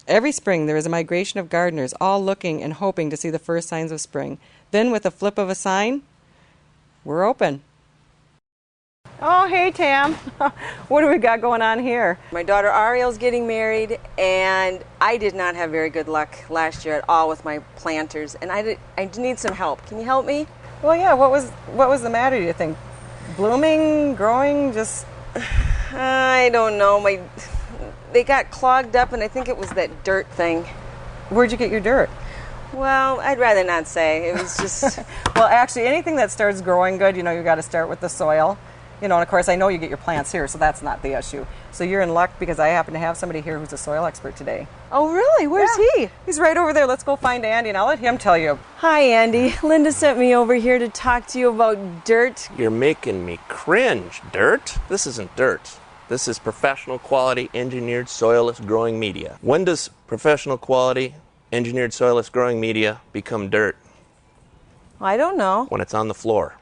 Every spring there is a migration of gardeners, all looking and hoping to see the first signs of spring. Then with a flip of a sign, we're open. Oh, hey, Tam. What do we got going on here? My daughter Ariel's getting married, and I did not have very good luck last year at all with my planters, and I need some help. Can you help me? Well, yeah, what was the matter, do you think? Blooming, growing, just... I don't know. They got clogged up, and I think it was that dirt thing. Where'd you get your dirt? Well, I'd rather not say. It was just... Well, actually, anything that starts growing good, you've got to start with the soil. And of course, I know you get your plants here, so that's not the issue. So you're in luck because I happen to have somebody here who's a soil expert today. Oh, really? Where's he? He's right over there. Let's go find Andy, and I'll let him tell you. Hi, Andy. Linda sent me over here to talk to you about dirt. You're making me cringe. Dirt? This isn't dirt. This is professional quality engineered soilless growing media. When does professional quality engineered soilless growing media become dirt? I don't know. When it's on the floor.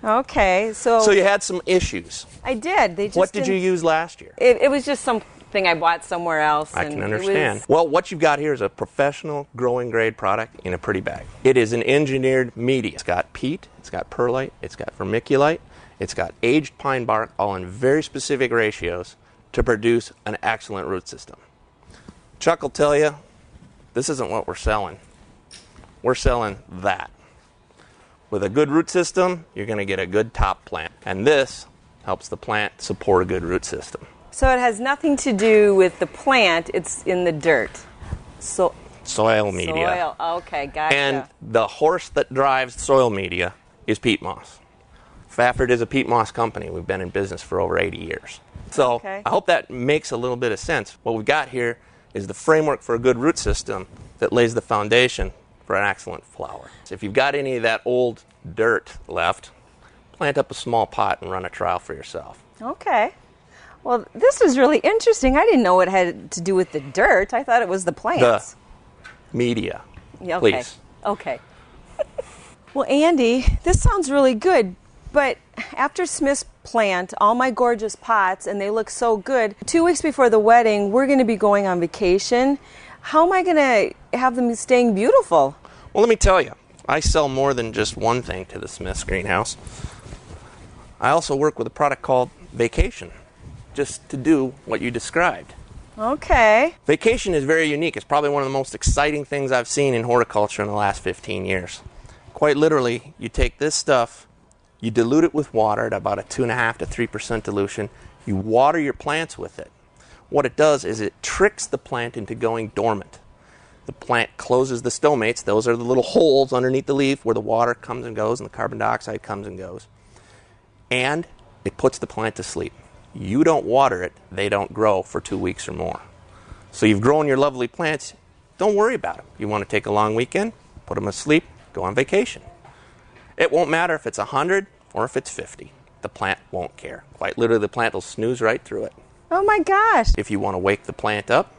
Okay, so you had some issues. I did. What did you use last year? It was just something I bought somewhere else. I can understand. Well, what you've got here is a professional growing grade product in a pretty bag. It is an engineered media. It's got peat, it's got perlite, it's got vermiculite, it's got aged pine bark, all in very specific ratios to produce an excellent root system. Chuck will tell you, this isn't what we're selling. We're selling that. With a good root system, you're going to get a good top plant. And this helps the plant support a good root system. So it has nothing to do with the plant, it's in the dirt. Soil media. Soil, okay, gotcha. And the horse that drives soil media is peat moss. Fafard is a peat moss company. We've been in business for over 80 years. So okay. I hope that makes a little bit of sense. What we've got here is the framework for a good root system that lays the foundation for an excellent flower. So if you've got any of that old dirt left, plant up a small pot and run a trial for yourself. Okay. Well, this is really interesting. I didn't know it had to do with the dirt. I thought it was the plants. The media. Yeah, okay. Please. Okay. Well, Andy, this sounds really good, but after Smith's plant all my gorgeous pots, and they look so good, 2 weeks before the wedding, we're going to be going on vacation. How am I going to have them staying beautiful? Well, let me tell you, I sell more than just one thing to the Smith's greenhouse. I also work with a product called Vacation, just to do what you described. Okay. Vacation is very unique. It's probably one of the most exciting things I've seen in horticulture in the last 15 years. Quite literally, you take this stuff, you dilute it with water at about a 2.5 to 3% dilution, you water your plants with it. What it does is it tricks the plant into going dormant. The plant closes the stomates. Those are the little holes underneath the leaf where the water comes and goes and the carbon dioxide comes and goes. And it puts the plant to sleep. You don't water it, they don't grow for 2 weeks or more. So you've grown your lovely plants, don't worry about them. You want to take a long weekend, put them asleep, go on vacation. It won't matter if it's 100 or if it's 50. The plant won't care. Quite literally, the plant will snooze right through it. Oh my gosh. If you want to wake the plant up,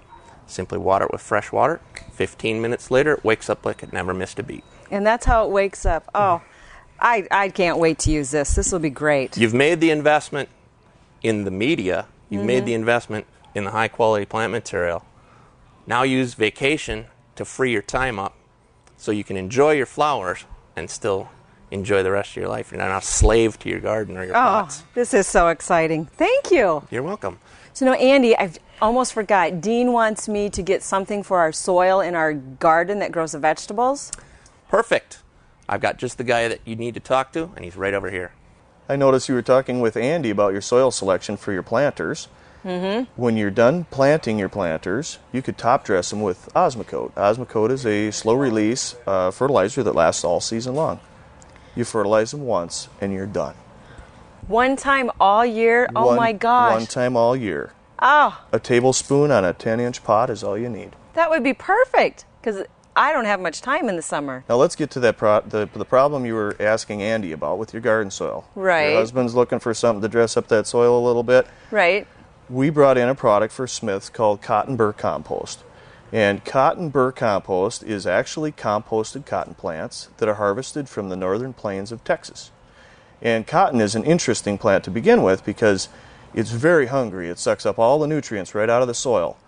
simply water it with fresh water. 15 minutes later, it wakes up like it never missed a beat. And that's how it wakes up. Oh, I can't wait to use this. This will be great. You've made the investment in the media. You've made the investment in the high-quality plant material. Now use Vacation to free your time up so you can enjoy your flowers and still enjoy the rest of your life. You're not a slave to your garden or your pots. This is so exciting. Thank you. You're welcome. So, Andy, I've almost forgot. Dean wants me to get something for our soil in our garden that grows the vegetables. Perfect. I've got just the guy that you need to talk to, and he's right over here. I noticed you were talking with Andy about your soil selection for your planters. Mm-hmm. When you're done planting your planters, you could top dress them with Osmocote. Osmocote is a slow-release fertilizer that lasts all season long. You fertilize them once, and you're done. One time all year? Oh, my gosh. One time all year. Oh. A tablespoon on a 10-inch pot is all you need. That would be perfect, because I don't have much time in the summer. Now let's get to that the problem you were asking Andy about with your garden soil. Right. Your husband's looking for something to dress up that soil a little bit. Right. We brought in a product for Smith's called cotton burr compost. And cotton burr compost is actually composted cotton plants that are harvested from the northern plains of Texas. And cotton is an interesting plant to begin with because it's very hungry. It sucks up all the nutrients right out of the soil.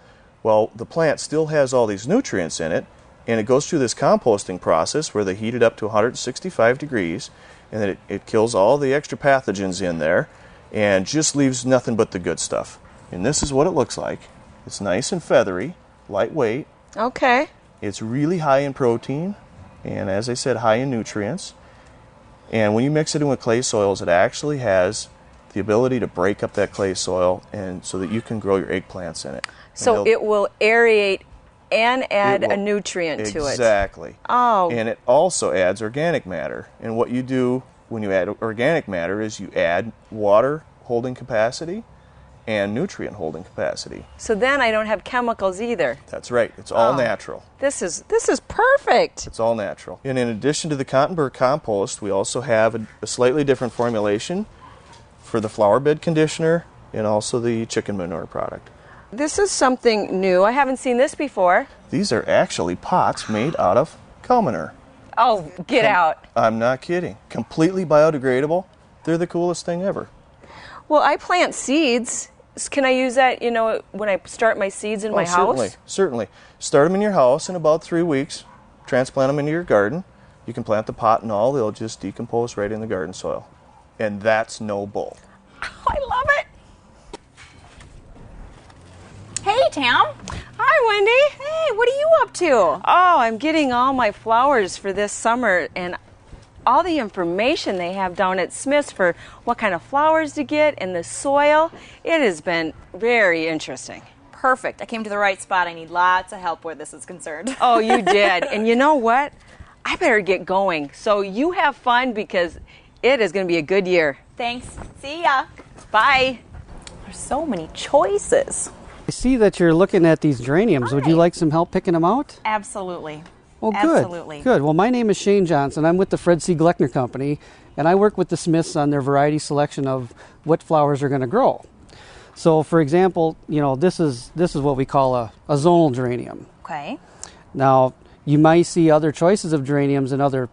Well, the plant still has all these nutrients in it, and it goes through this composting process where they heat it up to 165 degrees, and then it kills all the extra pathogens in there and just leaves nothing but the good stuff. And this is what it looks like. It's nice and feathery, lightweight. Okay. It's really high in protein, and as I said, high in nutrients. And when you mix it in with clay soils, it actually has the ability to break up that clay soil and so that you can grow your eggplants in it. So it will aerate and add a nutrient to it. Exactly. Oh. And it also adds organic matter. And what you do when you add organic matter is you add water holding capacity and nutrient holding capacity. So then I don't have chemicals either. That's right. It's all natural. This is perfect. It's all natural. And in addition to the cotton burr compost, we also have a slightly different formulation for the flower bed conditioner and also the chicken manure product. This is something new. I haven't seen this before. These are actually pots made out of cow manure. Oh, get out. I'm not kidding. Completely biodegradable. They're the coolest thing ever. Well, I plant seeds. Can I use that, when I start my seeds in my house? Certainly. Start them in your house in about 3 weeks. Transplant them into your garden. You can plant the pot and all. They'll just decompose right in the garden soil. And that's no bull. Oh, I love it. Hey, Tam. Hi, Wendy. Hey, what are you up to? Oh, I'm getting all my flowers for this summer and all the information they have down at Smith's for what kind of flowers to get and the soil. It has been very interesting. Perfect. I came to the right spot. I need lots of help where this is concerned. Oh, you did. And you know what? I better get going. So you have fun because it is going to be a good year. Thanks. See ya. Bye. There's so many choices. I see that you're looking at these geraniums. Hi. Would you like some help picking them out? Absolutely. Well, good. Absolutely. Good. Well, my name is Shane Johnson. I'm with the Fred C. Gloeckner Company, and I work with the Smiths on their variety selection of what flowers are going to grow. So, for example, this is what we call a zonal geranium. Okay. Now, you might see other choices of geraniums in other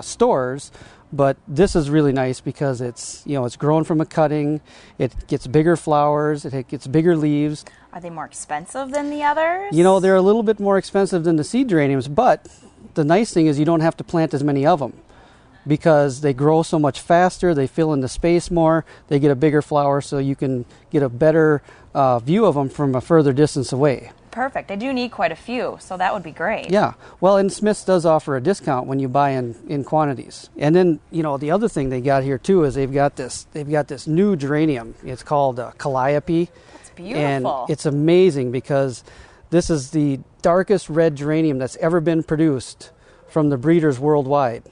stores, but this is really nice because it's grown from a cutting. It gets bigger flowers. It gets bigger leaves. Are they more expensive than the others? They're a little bit more expensive than the seed geraniums, but the nice thing is you don't have to plant as many of them because they grow so much faster. They fill in the space more. They get a bigger flower, so you can get a better view of them from a further distance away. Perfect. I do need quite a few, so that would be great. Yeah. Well, and Smith's does offer a discount when you buy in quantities. And then, the other thing they got here too is they've got this new geranium. It's called Calliope. That's beautiful. And it's amazing because this is the darkest red geranium that's ever been produced from the breeders worldwide.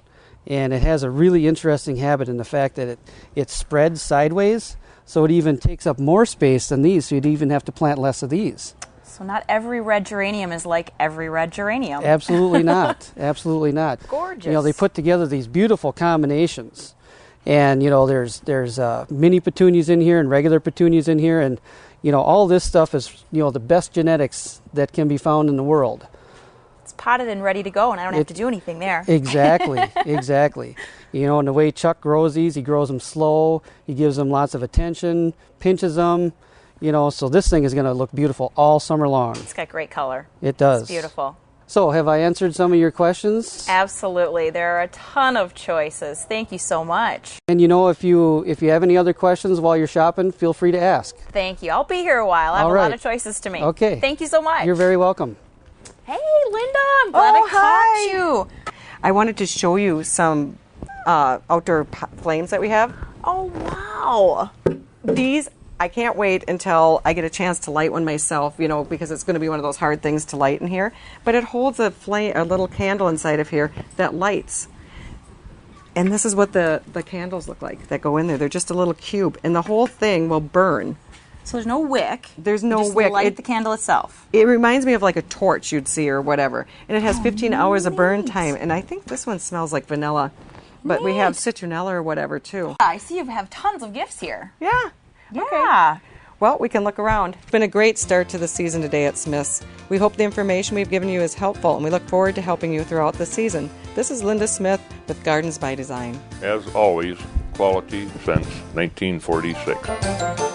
And it has a really interesting habit in the fact that it spreads sideways, so it even takes up more space than these, so you'd even have to plant less of these. So not every red geranium is like every red geranium. Absolutely not. Absolutely not. Gorgeous. They put together these beautiful combinations. And, there's mini petunias in here and regular petunias in here. And, all this stuff is, the best genetics that can be found in the world. It's potted and ready to go, and I don't have to do anything there. Exactly. Exactly. And the way Chuck grows these, he grows them slow. He gives them lots of attention, pinches them. So this thing is going to look beautiful all summer long. It's got great color. It does. It's beautiful. So have I answered some of your questions? Absolutely. There are a ton of choices. Thank you so much. And if you have any other questions while you're shopping, feel free to ask. Thank you. I'll be here a while. I have a lot of choices to make. Okay. Thank you so much. You're very welcome. Hey, Linda. I'm glad I caught you. I wanted to show you some outdoor flames that we have. Oh, wow. These, I can't wait until I get a chance to light one myself, because it's going to be one of those hard things to light in here. But it holds a little candle inside of here that lights. And this is what the candles look like that go in there. They're just a little cube, and the whole thing will burn. So there's no wick. There's no you just wick. Light the candle itself. It reminds me of like a torch you'd see or whatever. And it has 15 hours of burn time. And I think this one smells like vanilla. But we have citronella or whatever too. I see you have tons of gifts here. Yeah. Yeah. Okay. Well, we can look around. It's been a great start to the season today at Smith's. We hope the information we've given you is helpful, and we look forward to helping you throughout the season. This is Linda Smith with Gardens by Design. As always, quality since 1946.